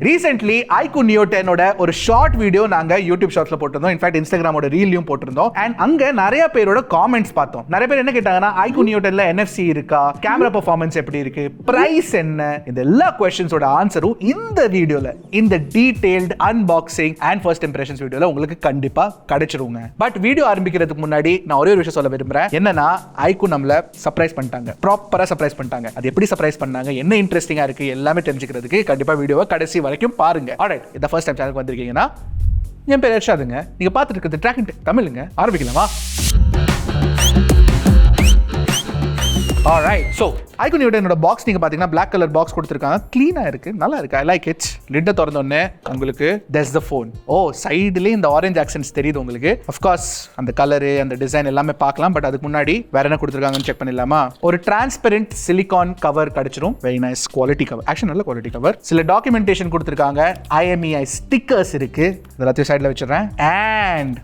Recently iQOO Neo 10 ஓட ஒரு short video நாங்க யூடியூப் ஷார்ட்ஸ்ல போட்டிருந்தோம். இன்ஃபேக்ட் இன்ஸ்டாகிராமோட ரீல்லையும் போட்டிருந்தோம். அண்ட் அங்க நிறைய பேரோட காமெண்ட்ஸ் பார்த்தோம். நிறைய பேர் என்ன கேட்டாங்கன்னா iQOO Neo 10ல NFC இருக்கா, கேமரா பெர்ஃபார்மன்ஸ் எப்படி இருக்கு, பிரைஸ் என்ன, இந்த எல்லா क्वेश्चंसோட ஆன்சரும் இந்த வீடியோல, இந்த டீடைல்டு அன்பாக்சிங் அண்ட் ஃபர்ஸ்ட் இம்ப்ரஷன்ஸ் வீடியோல உங்களுக்கு கண்டிப்பா கிடைச்சிருங்க. பட் வீடியோ ஆரம்பிக்கிறதுக்கு முன்னாடி நான் ஒரே ஒரு விஷயம் சொல்ல விரும்புறேன். என்னன்னா iQOO நம்மள சர்ப்ரைஸ் பண்ணிட்டாங்க, ப்ராப்பரா சர்ப்ரைஸ் பண்ணிட்டாங்க. அது எப்படி சர்ப்ரைஸ் பண்ணாங்க, என்ன இன்ட்ரெஸ்டிங்கா இருக்கு எல்லாமே தெரிஞ்சுக்கிறதுக்கு கண்டிப்பா வீடியோவை கடைசி வரைக்கும் பாருங்க. ஆல்ரைட், இந்த ஃபர்ஸ்ட் டைம் சேனலுக்கு வந்திருக்கீங்கன்னா என் பேர் ஹர்ஷாதுங்க. நீங்க பார்த்துட்டு இருக்கிறது ட்ராக்கின் தமிழுங்க. ஆரம்பிக்கலாமா? Alright, so iQOO Neo 10 box நீங்க பாத்தீங்கன்னா black color பாக்ஸ் கொடுத்திருக்காங்க. க்ளீனா இருக்கு, நல்லா இருக்கு. I like it. லிட்ட திறந்த உடனே உங்களுக்கு there's the phone. சைடுல இந்த ஆரஞ்சு ஆக்சென்ட்ஸ் தெரியுது உங்களுக்கு. Of course அந்த கலர் அந்த டிசைன் எல்லாமே பார்க்கலாம். பட் அதுக்கு முன்னாடி வேற என்ன கொடுத்திருக்காங்கன்னு செக் பண்ணிடலாமா? ஒரு டிரான்ஸ்பரண்ட் சிலிகான் கவர் கிடைச்சிரும். Very nice quality cover. Actually நல்ல குவாலிட்டி கவர். சில டாக்குமெண்டேஷன் கொடுத்திருக்காங்க. IMEI ஸ்டிக்கர்ஸ் இருக்கு. இதெல்லாம் சைடுல வச்சிடுறேன். And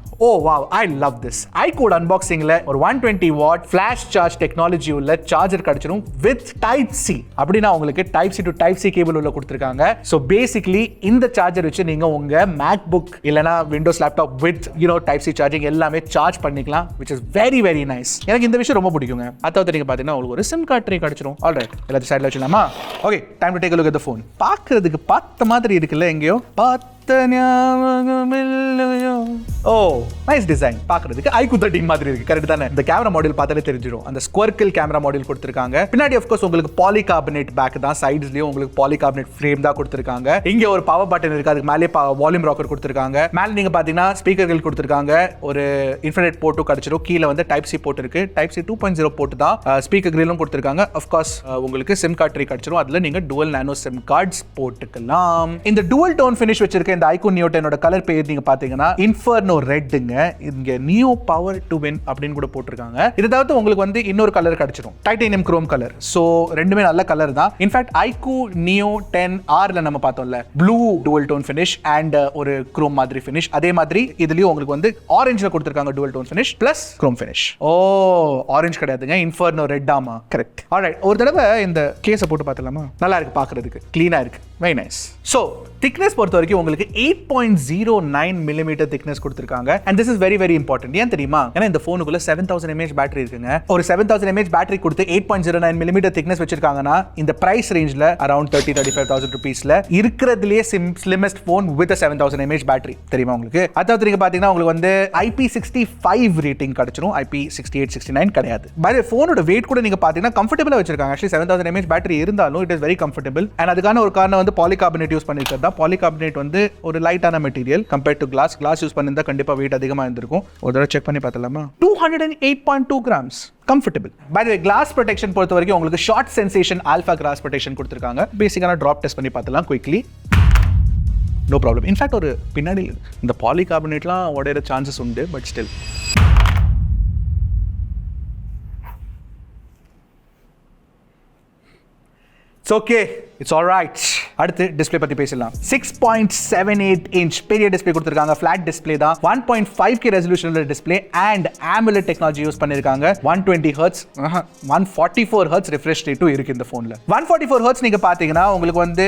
wow, I love this. iQOO அன்பாக்சிங்ல ஒரு 120 வாட் ஃபிளாஷ் சார்ஜ் டெக்னாலஜி உள்ள சார்ஜர் கிடைச்சிரும் வித் டைப் சி. அப்படின்னா உங்களுக்கு type C to type C cable உள்ள கொடுத்திருக்காங்க. சோ பேசிக்கலி இந்த சார்ஜர் வச்சு நீங்க உங்க MacBook இல்லனா Windows laptop with type C charging எல்லாமே சார்ஜ் பண்ணிக்கலாம், which is very very nice. எனக்கு இந்த விஷயம் ரொம்ப பிடிக்குங்க. அதாவது நீங்க பாத்தீங்கன்னா உங்களுக்கு ஒரு சிம் கார்டு ட்ரே கிடைச்சிரும். ஆல்ரைட், எல்லாத்தையும் சைடுல வச்சிடலாமா? Okay, time to take a look at the phone. பார்க்கிறதுக்கு பார்த்த மாதிரி இருக்குல்ல, எங்கேயோ நைஸ் டிசைன். பார்க்கிறதுக்கு iQOO 13 மாதிரி இருக்கு. கரெக்ட் தானே? இந்த கேமரா மாடல் பார்த்தாலே தெரிஞ்சிடும். அந்த ஸ்குவர்க்கிள் கேமரா மாடல் கொடுத்திருக்காங்க. பின்னாடி ஆஃப் கோர்ஸ் உங்களுக்கு பாலிகார்பனேட் பேக் தான். சைட்ஸ்லயும் உங்களுக்கு பாலிகார்பனேட் ஃப்ரேம் தான் கொடுத்திருக்காங்க. இங்க ஒரு பவர் பட்டன் இருக்கு. அதுக்கு மேலே வால்யூம் ராக்கர் கொடுத்திருக்காங்க. மேல நீங்க பாத்தீங்கன்னா ஸ்பீக்கர்கள் கொடுத்திருக்காங்க. ஒரு இன்ஃபினிட் போர்ட்டும் கிடைச்சிரும். கீழ வந்து டைப் சி போர்ட் இருக்கு. டைப் சி 2.0 போர்ட் தான். ஸ்பீக்கர் கிரிலும் கொடுத்திருக்காங்க. ஆஃப் கோர்ஸ் உங்களுக்கு சிம் கார்டு ட்ரே கிடைச்சிரும். அதுல நீங்க டுவல் நானோ சிம் கார்ட்ஸ் போட்டுக்கலாம். இந்த டுவல் டோன் ஃபினிஷ் வச்சிருக்க இந்த iQOO Neo 10 கலர் பேர் நீங்க பாத்தீங்கன்னா இன்ஃபர்னோ ரெட்ங்க. இங்க நியோ பவர் டு வின் அப்படின்னு கூட போட்டிருக்காங்க. இத தவிர்த்து உங்களுக்கு வந்து இன்னொரு கலர் கிடைச்சிரும், டைட்டானியம் குரோம் கலர். சோ ரெண்டுமே நல்ல கலர் தான். இன்ஃபேக்ட் iQOO Neo 10R ல நம்ம பார்த்தோம்ல blue dual tone finish and ஒரு குரோம் மாதிரி ஃபினிஷ், அதே மாதிரி இதுலயும் உங்களுக்கு வந்து ஆரஞ்சுல கொடுத்திருக்காங்க dual tone finish plus chrome finish. Orange கிடையாதுங்க, இன்ஃபர்னோ ரெட் ஆமா. கரெக்ட். ஆல்ரைட், ஒரு தடவை இந்த கேஸை போட்டு பார்த்தலாமா? நல்லா இருக்கு பார்க்கிறதுக்கு, க்ளீனா இருக்கு. Very nice. சோ திக்னஸ் பொறுத்த வரைக்கும் உங்களுக்கு 8.09 மில்லிமீட்டர் திக்னஸ் கொடுத்திருக்காங்க. And this is very very important. ஏன் தெரியுமா? ஏன்னா இந்த போனுக்குள்ள 7000 mAh பேட்டரி இருக்குங்க. ஒரு 7000 mAh பேட்டரி கொடுத்து 8.09 மில்லிமீட்டர் திக்னஸ் வச்சிருக்காங்கன்னா இந்த பிரைஸ் ரேஞ்ச்ல அரௌண்ட் 30-35,000 ரூபீஸ்ல இருக்கிறதுலயே ஸ்லிமெஸ்ட் போன் வித் 7000 mAh பேட்டரி. தெரியுமா உங்களுக்கு? அதாவது நீங்க பாத்தீங்கன்னா உங்களுக்கு வந்து IP65 ரேட்டிங் கிடைச்சிரும். IP68, 69 கிடையாது. பட் போனோட வெயிட் கூட நீங்க பாத்தீங்கன்னா கம்ஃபர்டபிளா வச்சிருக்காங்க. ஆக்சுவலி 7000 mAh பேட்டரி இருந்தாலும் it is very comfortable. And அதுக்கான ஒரு காரணம் வந்து பாலிகார்பனேட் யூஸ் பண்ணிருக்கிறதா. பாலிகார்பனேட் வந்து ஒரு லைட்டான material compared to glass. Glass use பண்ணிருந்தா கண்டிப்பா வெயிட் அதிகமா இருந்திருக்கும். ஒரு தடவை செக் பண்ணி பார்த்தலாமா? 208.2 grams. Comfortable. By the way, glass protection பொறுத்த வரைக்கும் உங்களுக்கு Schott Xensation alpha glass protection கொடுத்திருக்காங்க. பேசிக்கான டிராப் டெஸ்ட் பண்ணி பார்த்தலாம் குயிக்லி. No problem. இன்ஃபேக்ட் ஒரு பின்னாடி இந்த பாலிகார்பனேட்லாம் உடையிற சான்சஸ் உண்டு. But still it's okay, it's alright. அடுத்து டிஸ்ப்ளே பத்தி பேசலாம். 6.78 இன்ச் பெரிய டிஸ்ப்ளே கொடுத்திருக்காங்க. ஃபிளாட் டிஸ்ப்ளே தான். 1.5K ரெசல்யூஷன்ல display and AMOLED technology use பண்ணிருக்காங்க. 120 Hz 144 Hz ரிஃப்ரெஷ் ரேட்டும் இருக்கு இந்த போன்ல. 144 Hz நீங்க பாத்தீங்கன்னா உங்களுக்கு வந்து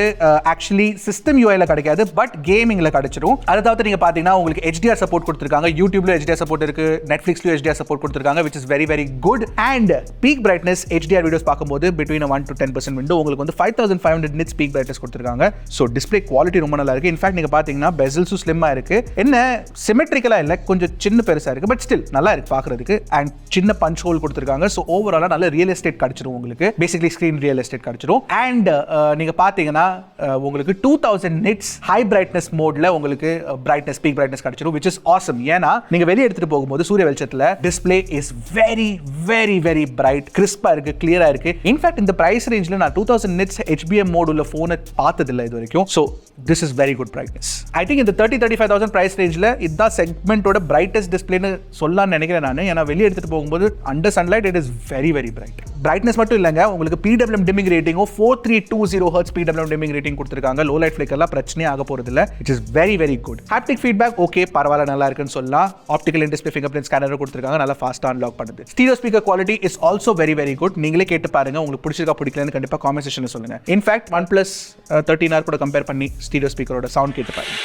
ஆக்சுவலி சிஸ்டம் UI ல கிடைக்காது, பட் கேமிங்ல கிடைச்சிரும். அதாவது நீங்க பாத்தீங்கன்னா உங்களுக்கு HDR சப்போர்ட் கொடுத்திருக்காங்க. YouTubeல HDR சப்போர்ட் இருக்கு, Netflixலயும் HDR சப்போர்ட் கொடுத்திருக்காங்க, which is very very good. and peak brightness HDR videos பார்க்கும்போது between 1 to 10% window உங்களுக்கு வந்து 5500 nits peak brightness கொடுத்திருக்காங்க. சோ டிஸ்ப்ளே குவாலிட்டி ரொம்ப நல்லா இருக்கு. இன்ஃபேக்ட் நீங்க பாத்தீங்கன்னா பெசல்ஸும் ஸ்லிம்மா இருக்கு. என்ன சிமெட்ரிக்கலா இல்ல, கொஞ்சம் சின்ன பெருசா இருக்கு, பட் ஸ்டில் நல்லா இருக்கு பார்க்கிறதுக்கு. அண்ட் சின்ன பஞ்ச் ஹோல் கொடுத்திருக்காங்க. சோ ஓவராலா நல்ல ரியல் எஸ்டேட் கிடைச்சிரும் உங்களுக்கு. பேசிக்கலி ஸ்கிரீன் ரியல் எஸ்டேட் கிடைச்சிரும். அண்ட் நீங்க பாத்தீங்கன்னா உங்களுக்கு 2000 nits ஹை பிரைட்னஸ் மோட்ல உங்களுக்கு பிரைட்னஸ் பீக் பிரைட்னஸ் கிடைச்சிரும், which is awesome. ஏன்னா நீங்க வெளிய எடுத்துட்டு போகும்போது சூரிய வெளிச்சத்துல display is very very very bright, கிறிஸ்பா இருக்கு, கிளியரா இருக்கு. இன்ஃபேக்ட் இந்த பிரைஸ் ரேஞ்ச்ல நான் 2000 nits HBM மோட் உள்ள போனை பார்த்ததில்லை இது வரைக்கும். So this is very good brightness. I think இந்த 30-35,000 பிரைஸ் ரேஞ்சில் இதுதான் செக்மெண்டோட பிரைட்டஸ்ட் டிஸ்பிளேன்னு சொல்லலாம்னு நினைக்கிறேன் நான். ஏன்னா வெளியே எடுத்துட்டு போகும்போது under sunlight it is very very bright. Brightness மட்டும் இல்லங்க, உங்களுக்கு PWM dimming rating 4320 Hz PWM dimming rating கொடுத்திருக்காங்க. லோ லைட் ஃபிளிக்கர் எல்லாம் பிரச்சனையே ஆக போறது இல்ல. It is very very good. Haptic feedback okay, பரவாயில்ல, நல்லா இருக்குன்னு சொல்லலாம். ஆப்டிகல் இன் டிஸ்ப்ளே ஃபிங்கர்பிரிண்ட் ஸ்கேனர் கொடுத்திருக்காங்க, நல்லா ஃபாஸ்டா அன்லாக் பண்ணுது. Stereo speaker quality is also very very good. நீங்களே கேட்டு பாருங்க, உங்களுக்கு பிடிச்சிருக்கா பிடிக்கலன்னு கண்டிப்பா காமெண்ட் செக்ஷன்ல சொல்லுங்க. இன்ஃபேக்ட் OnePlus 13R கூட கம்பேர் பண்ணி ஸ்டீரியோ ஸ்பீக்கரோட சவுண்ட் கேட்டு பாருங்க.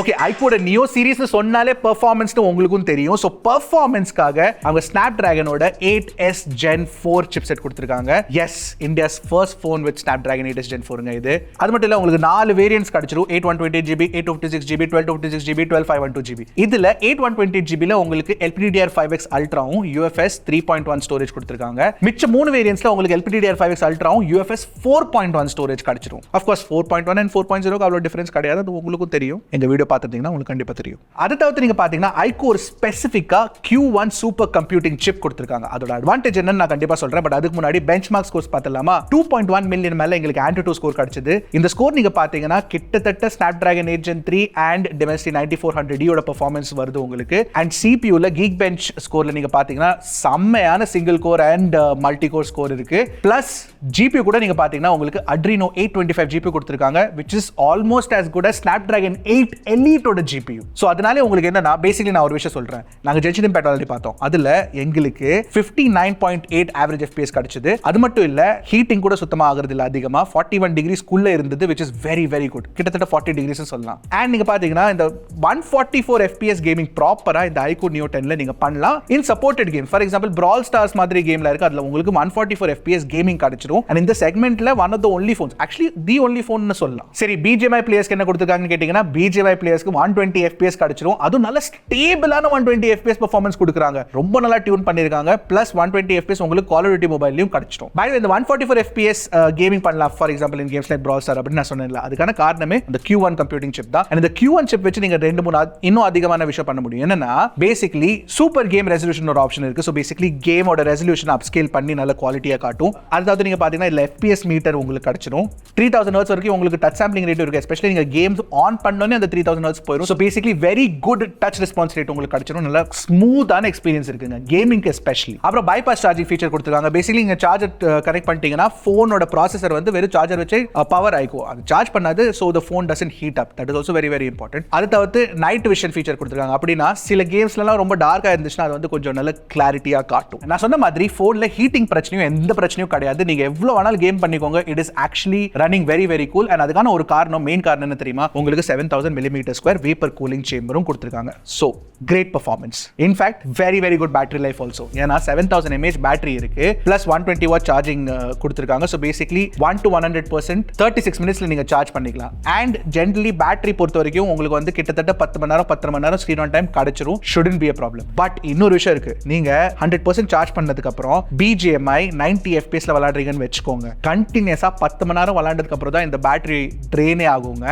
ஓகே, iQOO நியோ சீரிஸ் சொன்னாலே பெர்ஃபார்மன்ஸ் உங்களுக்கும் தெரியும். ஸோ பெர்ஃபார்மன்ஸ்க்காக அவங்க Snapdragonோட 8S Gen 4 சிப்செட் கொடுத்துருக்காங்க. Yes, India's first phone with Snapdragon 8S Gen 4ங்க இது. அது மட்டும் இல்லை, உங்களுக்கு 4 வேரியன்ட்ஸ் கிடைச்சிரும். 8/128GB, 856GB, 1256GB, 12/512GB. இதில் 8/128GB உங்களுக்கு LPDDR5X அல்ட்ராவும் UFS 3.1 ஸ்டோரேஜ் கொடுத்துருக்காங்க. மிச்ச 3 வேரியன்ட்ஸ்ல உங்களுக்கு LPDDR5X அல்ட்ராவும் UFS 4.1 ஸ்டோரேஜ் கிடைச்சிரும். அஃப்கோர்ஸ் 4.1 and 4.0 அவ்வளோ டிஃபரன்ஸ் கிடையாது, அது உங்களுக்கும் தெரியும். எங்க வீடியோ பார்த்துட்டீங்கன்னா உங்களுக்கு கண்டிப்பா தெரியும். அதை தவிர்த்து நீங்க பாத்தீங்கன்னா iQOO ஸ்பெசிஃபிக்கா Q1 சூப்பர் கம்ப்யூட்டிங் சிப் கொடுத்திருக்காங்க. அதோட அட்வான்டேஜ் என்னன்னு நான் கண்டிப்பா சொல்றேன். பட் அதுக்கு முன்னாடி பெஞ்ச்மார்க் ஸ்கோர்ஸ் பார்த்தலாமா? 2.1 மில்லியன் மேல எங்களுக்கு AnTuTu ஸ்கோர் கிடைச்சது. இந்த ஸ்கோர் நீங்க பாத்தீங்கன்னா கிட்டத்தட்ட Snapdragon 8 Gen 3 and Dimensity 9400D ஓட பெர்ஃபார்மன்ஸ் வருது உங்களுக்கு. அண்ட் CPU ல Geekbench ஸ்கோர்ல நீங்க பாத்தீங்கன்னா செம்மையான single core and multi core score இருக்கு. பிளஸ் GPU கூட நீங்க பாத்தீங்கன்னா உங்களுக்கு Adreno 825 GPU கொடுத்திருக்காங்க, which is almost as good as Snapdragon 8 Eliteோட GPU. So அதனால உங்களுக்கு என்னன்னா, பேசிக்கலி நான் ஒரு விஷயம் சொல்றேன். நாங்க ஜென்ஷன் இம்பாக்ட் ஆல்ரெடி பார்த்தோம். அதுல எங்களுக்கு 59.8 ஆவரேஜ் FPS கிடைச்சது. அது மட்டும் இல்ல, ஹீட்டிங் கூட சுத்தமா ஆகிறது இல்ல அதிகமா. 41 டிகிரிஸ் குள்ள இருந்தது, which is very very good. கிட்டத்தட்ட 40 டிகிரிஸ் சொல்லலாம். அண்ட் நீங்க பாத்தீங்கன்னா இந்த 144 FPS கேமிங் ப்ராப்பரா இந்த iQOO Neo 10ல நீங்க பண்ணலாம். In supported game, for example Brawl Stars மாதிரி கேம்ல இருக்கு, அதுல உங்களுக்கு 144 FPS கேமிங் கிடைச்சிரும். அண்ட் இந்த செக்மெண்ட்ல one of the only phones, actually the only ஃபோன்னு சொல்லலாம். சரி, BGMI பிளேயர்ஸ்க்கு என்ன கொடுத்திருக்காங்கன்னு கேட்டீங்கன்னா, BGMI பிளேயர்ஸ்க்கு 120 FPS கிடைச்சிரும். அதுவும் நல்ல ஸ்டேபிளான 120 FPS பெர்ஃபார்மன்ஸ் கொடுக்குறாங்க. ரொம்ப நல்லா டியூன் பண்ணிருக்காங்க. பிளஸ் 120 FPS உங்களுக்கு Call of Duty மொபைல்லயும் கிடைச்சிரும். பை இந்த 144 FPS கேமிங் பண்ணலாம், for example in games like Brawl Stars அப்படின்னு நான் சொன்னேன்ல. அதுக்கான காரணமே இந்த Q1 கம்ப்யூட்டிங் சிப் தான். அண்ட் இந்த Q1 சிப் வச்சு நீங்க 2-3 இன்னும் அதிகமான விஷயம் பண்ண முடியும். என்னன்னா, பேசிக்கலி சூப்பர் கேம் ரெசல்யூஷன் ஒரு ஆப்ஷன் இருக்கு. ஸோ பேசிக்கலி கேமோட ரெசல்யூஷன் அப்ஸ்கேல் பண்ணி நல்ல குவாலிட்டியா காட்டும். அதாவது நீங்க பாத்தீங்கன்னா இதுல FPS மீட்டர் உங்களுக்கு கிடைச்சிரும். 3000 Hz வரைக்கும் உங்களுக்கு டச் சாம்பிளிங் ரேட் இருக்கு. எஸ்பெஷலி நீங்க கேம்ஸ் ஆன் பண்ணோனே அந்த 3000 Hz போயிடும். So basically very good touch response rate உங்களுக்கு கிடைச்சிரும். நல்ல ஸ்மூத்தான எக்ஸ்பீரியன்ஸ் இருக்குங்க கேமிங்க்கு எஸ்பெஷலி. அப்புறம் பைபாஸ் சார்ஜிங் ஃபீச்சர் கொடுத்துருக்காங்க. பேசிக்கலி நீங்க சார்ஜர் கனெக்ட் பண்ணிட்டீங்கன்னா ஃபோனோட ப்ராசஸர் வந்து வெறும் சார்ஜர் வச்சு பவர் ஆயிக்கும், அது சார்ஜ் பண்ணாது. So the phone doesn't heat up. That is also very very important. அது தவிர்த்து நைட் விஷன் ஃபீச்சர் கொடுத்துருக்காங்க. அப்படின்னா சில கேம்ஸ்லாம் ரொம்ப டார்க்கா இருந்துச்சுன்னா அது வந்து கொஞ்சம் நல்ல கிளாரிட்டியா காட்டும். நான் சொன்ன மாதிரி ஃபோன்ல ஹீட்டிங் பிரச்சனையும் எந்த பிரச்சனையும் கிடையாது. நீங்க எவ்வளவு வேணாலும் கேம் பண்ணிக்கோங்க. It is actually running very very cool. And அதுக்கான ஒரு காரணம், மெயின் காரணம் என்ன தெரியுமா? உங்களுக்கு 7000 mm² வேப்பர் கூலிங் சேம்பரும் கொடுத்திருக்காங்க. So great performance. In fact, very very good battery life also. ஏனா 7000 mAh பேட்டரி இருக்கு, plus 120 watt சார்ஜிங் கொடுத்திருக்காங்க. So basically 1 to 100% 36 minutesல நீங்க சார்ஜ் பண்ணிக்கலாம். And generally பேட்டரி பொறுத்த வரைக்கும் உங்களுக்கு வந்து கிட்டத்தட்ட 10 மணி நேரம் 10 மணி நேரம் ஸ்கிரீன் ஆன் டைம் கிடைச்சிரும். shouldn't be a problem. But இன்னொரு விஷயம் இருக்கு. நீங்க 100% சார்ஜ் பண்ணதுக்கு அப்புறம் BGMI 90 fps ல விளையாடுறீங்கன்னு வெச்சுக்கோங்க. கண்டினியூஸா 10 மணி நேரம் விளையாண்டதுக்கு அப்புறம் தான் இந்த பேட்டரி ட்ரெயினே ஆகுங்க.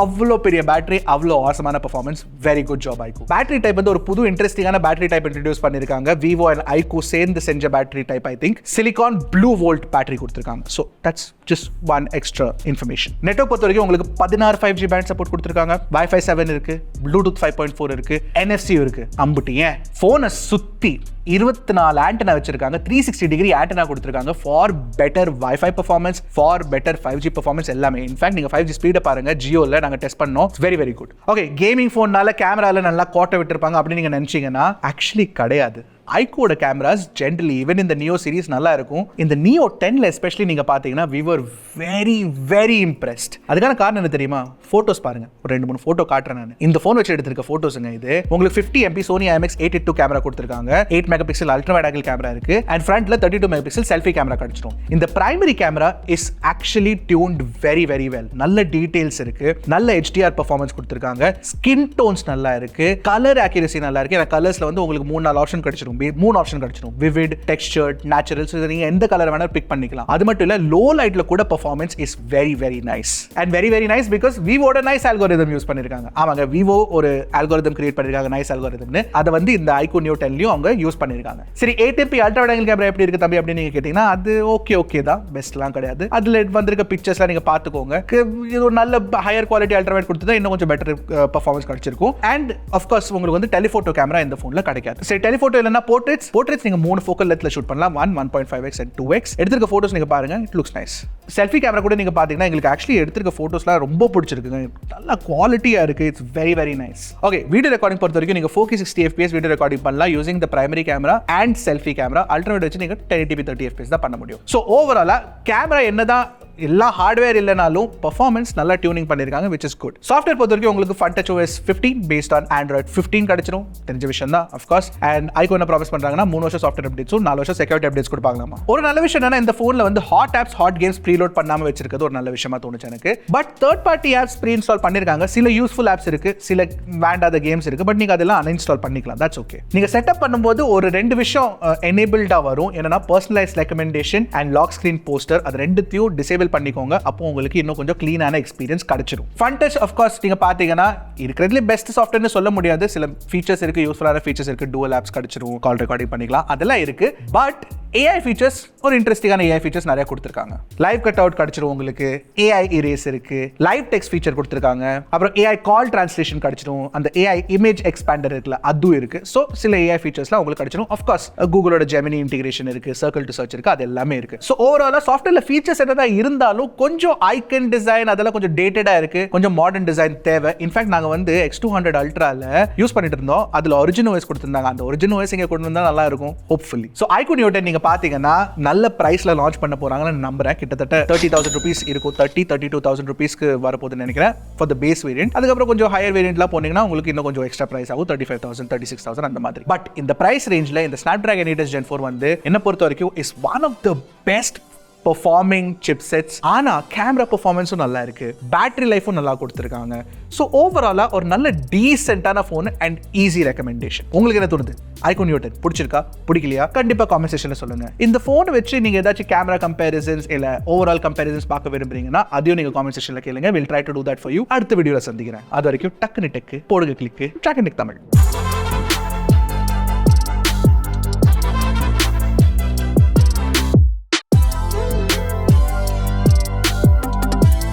அவ்வளோ பெரிய பேட்டரி, அவ்வளோ ஆசமான performance. Very good job iQOO. Battery type வந்து ஒரு புது இன்ட்ரெஸ்டிங்கான பேட்டரி டைப் இன்ட்ரோடியூஸ் பண்ணிருக்காங்க. Vivo and iQOO சேர்ந்து செஞ்ச battery type. I think silicon blue volt battery கொடுத்திருக்காங்க. So that's just one extra information. Network பொறுத்த வரைக்கும் உங்களுக்கு 16 5G பேண்ட் சப்போர்ட் கொடுத்திருக்காங்க. Wi-Fi 7 இருக்கு, Bluetooth 5.4 இருக்கு, NFC இருக்கு. அம்புட்டி ஏன் போனை சுத்தி 24 ஆண்டனா வச்சிருக்காங்க. 360 டிகிரி ஆண்டனா கொடுத்திருக்காங்க for better Wi-Fi performance, for better 5G performance எல்லாமே. இன்ஃபேக்ட் நீங்க 5G ஸ்பீட பாருங்க, ஜியோல நாங்க டெஸ்ட் பண்ணோம். Very very good. Okay, gaming போன்னால கேமரால நல்லா கோட்டை விட்டுருப்பாங்க அப்படின்னு நீங்க நினைச்சீங்கன்னா ஆக்சுவலி கிடையாது. iQOO கேமராஸ் ஜென்ரலி ஈவன் இந்த நியோ சீரிஸ் நல்லா இருக்கும். இந்த நியோ 10ல எஸ்பெஷலி நீங்க பாத்தீங்கன்னா we were very very impressed. அதுக்கான காரணம் என்ன தெரியுமா? போட்டோஸ் பாருங்க. ஒரு 2-3 போட்டோ காட்டுறேன் நான். இந்த போன் வச்சு எடுத்திருக்க போட்டோஸ்ங்க இது. உங்களுக்கு 50 MP Sony IMX882 கேமரா கொடுத்திருக்காங்க. 8 megapixel ultra wide angle camera இருக்கு. அண்ட் ஃப்ரண்ட்ல 32 மெகாபிக்சல் செல்ஃபி கேமரா கிடைச்சிரும். இந்த primary camera is actually tuned very very well. நல்ல டீடைல்ஸ் இருக்கு, நல்ல HDR பெர்ஃபார்மன்ஸ் கொடுத்திருக்காங்க. ஸ்கின் டோன்ஸ் நல்லா இருக்கு, கலர் அக்யூரசி நல்லா இருக்கு. ஏன்னா கலர்ஸ்ல வந்து உங்களுக்கு 3-4 ஆப்ஷன் கிடைச்சிரும். கிடைச்சிரும். 3 ஆப்ஷன் கிடைச்சிரும். Vivid, டெக்ஸ்சர்ட், natural. ஸோ நீங்கள் எந்த கலர் வேணாலும் பிக் பண்ணிக்கலாம். அது மட்டும் இல்லை, லோ லைட்டில் கூட performance is very very nice. And very very nice because விவோட நைஸ் ஆல்கோரிதம் யூஸ் பண்ணியிருக்காங்க. ஆமாங்க, விவோ ஒரு ஆல்கோரிதம் கிரியேட் பண்ணியிருக்காங்க, நைஸ் ஆல்கோரிதம்னு. அதை வந்து இந்த iQOO Neo 10லையும் அவங்க யூஸ் பண்ணியிருக்காங்க. சரி, 8MP ultra wide angle camera எப்படி இருக்கு தம்பி அப்படின்னு நீங்கள் கேட்டிங்கன்னா, அது ஓகே தான், பெஸ்ட்லாம் கிடையாது. அதில் வந்திருக்க பிக்சர்ஸ்லாம் நீங்கள் பார்த்துக்கோங்க. இது ஒரு நல்ல ஹையர் குவாலிட்டி அல்ட்ரா வைட் கொடுத்தா இன்னும் கொஞ்சம் பெட்டர் பர்ஃபார்மன்ஸ் கிடைச்சிருக்கும். அண்ட் ஆஃப்கோர்ஸ் உங்களுக்கு வந்து டெலிஃபோட்டோ கேமரா இந்த ஃபோனில் கிடைக்காது. சரி, டெலிஃபோட்டோ இல்லைன்னா போர்ட்ரேட்ஸ் நீங்கள் 3 ஃபோக்கல் லென்த்தில் ஷூட் பண்ணலாம். 1.5x and 2x. எடுத்திருக்க ஃபோட்டோஸ் நீங்கள் பாருங்க, it looks nice. Selfie camera கூட நீங்கள் பார்த்தீங்கன்னா எங்களுக்கு ஆக்சுவலி எடுத்திருக்க ஃபோட்டோஸ்லாம் ரொம்ப பிடிச்சிருக்குங்க. நல்ல குவாலிட்டியாக இருக்குது. It's very very nice. Okay, video recording பொறுத்த வரைக்கும் நீங்கள் 4K 60 fps வீடியோ ரெக்கார்டிங் பண்ணலாம் using the primary camera and selfie camera. Ultra wide வச்சு நீங்கள் 1080p 30 fps தான் பண்ண முடியும். ஸோ ஓவராலாக கேமரா என்னதான் எல்லா ஹார்ட்வேர் இல்லைனாலும் பர்ஃபார்மன்ஸ் நல்லா டியூனிங் பண்ணியிருக்காங்க, விச் இஸ் குட். சாஃப்ட்வேர் பொறுத்த வரைக்கும் உங்களுக்கு FunTouch OS 15 based on Android 15 கிடைச்சிரும். தெரிஞ்ச விஷயம் தான் அஃப்கோர்ஸ். அண்ட் iQOO என்ன ப்ராமிஸ் பண்ணுறாங்கன்னா 3 வருஷம் சாஃப்ட்வேர் அப்டேட்ஸும் 4 வருஷம் செக்யூரிட்டி அப்டேட்ஸ் கொடுப்பாங்களாமா. ஒரு நல்ல விஷயம் என்னன்னா, இந்த ஃபோனில் வந்து hot apps, hot games preload பண்ணாமல் வச்சிருக்கிறது ஒரு நல்ல விஷயமா தோணுச்சு எனக்கு. But third party apps pre install பண்ணியிருக்காங்க. சில யூஸ்ஃபுல் ஆப்ஸ் இருக்கு, சில வேண்டாத கேம்ஸ் இருக்கு. பட் நீங்கள் அதெல்லாம் அன்இன்ஸ்டால் பண்ணிக்கலாம். That's okay. நீங்கள் செட்டப் பண்ணும்போது ஒரு 2 விஷயம் எனேபிள்டாக வரும். என்னன்னா personalise recommendation and lock screen poster. அது ரெண்டுத்தையும் டிசேபிள் பண்ணிக்கோங்க. அப்போ உங்களுக்கு இன்னும் கொஞ்சம் க்ளீனான எக்ஸ்பீரியன்ஸ் கிடைச்சிடும். FunTouch ஆஃப்கோர்ஸ் நீங்கள் பார்த்தீங்கன்னா இருக்கிறதுலே பெஸ்ட் சாஃப்ட்வேர்னு சொல்ல முடியாது. சில ஃபீச்சர்ஸ் இருக்கு, யூஸ்ஃபுல்லான ஃபீச்சர்ஸ் இருக்கு. டூவல் ஆப்ஸ் கிடைச்சிரும், கால் ரெக்கார்டிங் பண்ணிக்கலாம், அதெல்லாம் இருக்கு. பட் AI ஃபீச்சர்ஸ், ஒரு இன்ட்ரெஸ்டிங்கான AI ஃபீச்சர்ஸ் நிறைய கொடுத்துருக்காங்க. லைவ் கட் அவுட் கிடைச்சிரும் உங்களுக்கு, AI erase இருக்கு, லைவ் டெக்ஸ்ட் ஃபீச்சர் கொடுத்துருக்காங்க, அப்புறம் AI கால் டிரான்ஸ்லேஷன் கிடைச்சிரும், அந்த AI இமேஜ் எக்ஸ்பேண்டர் இருக்குல்ல அதுவும் இருக்கு. ஸோ சில AI ஃபீச்சர்ஸ்லாம் உங்களுக்கு கிடைச்சிரும். ஆஃப்கோர்ஸ் கூகுளோட ஜெமினி இன்டிகிரேஷன் இருக்கு, சர்க்கிள் டு சர்ச் இருக்கு, அது எல்லாமே இருக்கு. ஸோ ஓவராலாக சாஃப்ட்வேர்ல ஃபீச்சர்ஸ் என்னதான் இருந்தாலும் கொஞ்சம் ஐக்கன் டிசைன் அதெல்லாம் கொஞ்சம் டேட்டடா இருக்கு, கொஞ்சம் மாடர்ன் டிசைன் தேவை. இன்ஃபேக்ட் நாங்கள் வந்து X200 அல்ட்ரால யூஸ் பண்ணிட்டு இருந்தோம். அதில் ஒரிஜினல் OS கொடுத்துருந்தாங்க. அந்த ஒரிஜினல் OS இங்கே கொண்டு வந்தால் நல்லா இருக்கும் ஹோப்ஃபுல்லி. ஸோ iQOO Neo 10 நீங்க பாத்தீங்கன்னா நல்ல பிரைஸ்ல லான்ச் பண்ண போறாங்கன்னு நம்புறேன். கிட்டத்தட்ட 30,000 rupees இருக்கும், 32,000 rupeesக்கு வரப்போகுதுன்னு நினைக்கிறேன் ஃபார் த பேஸ் வேரியன்ட். அதுக்கப்புறம் கொஞ்சம் ஹையர் வேரியன்ட்லாம் போனீங்கன்னா உங்களுக்கு இன்னும் கொஞ்சம் எக்ஸ்ட்ரா பிரைஸ் ஆகும், 35,000 36,000 அந்த மாதிரி. பட் இந்த பிரைஸ் ரேஞ்சில் இந்த Snapdragon 8 Gen 4 வந்து என்ன பொறுத்த வரைக்கும் is one of the best performing chipsets. ஆனா கேமரா பெர்ஃபார்மன்ஸும் நல்லா இருக்கு, பேட்டரி லைஃபும் நல்லா கொடுத்துருக்காங்க. ஸோ ஓவராலா ஒரு நல்ல டீசென்ட்டான ஃபோன் அண்ட் ஈஸி ரெக்கமெண்டேஷன். உங்களுக்கு என்ன தோணுது? iQOO Neo 10 பிடிச்சிருக்கா, பிடிக்கலையா? கண்டிப்பா காமெண்ட் செக்ஷன்ல சொல்லுங்க. இந்த ஃபோனை வச்சு நீங்க ஏதாச்சும் கேமரா கம்பேரிசன்ஸ் இல்ல ஓவரால் கம்பேரிசன்ஸ் பார்க்க விரும்புறீங்கன்னா அதையும் நீங்க காமெண்ட் செக்ஷன்ல கேளுங்க. Will try to do that for you. அடுத்த வீடியோல சந்திக்கிறேன். அது வரைக்கும் டக்குனு டெக்கு போடுங்க, கிளிக்கு Trakin தமிழ்.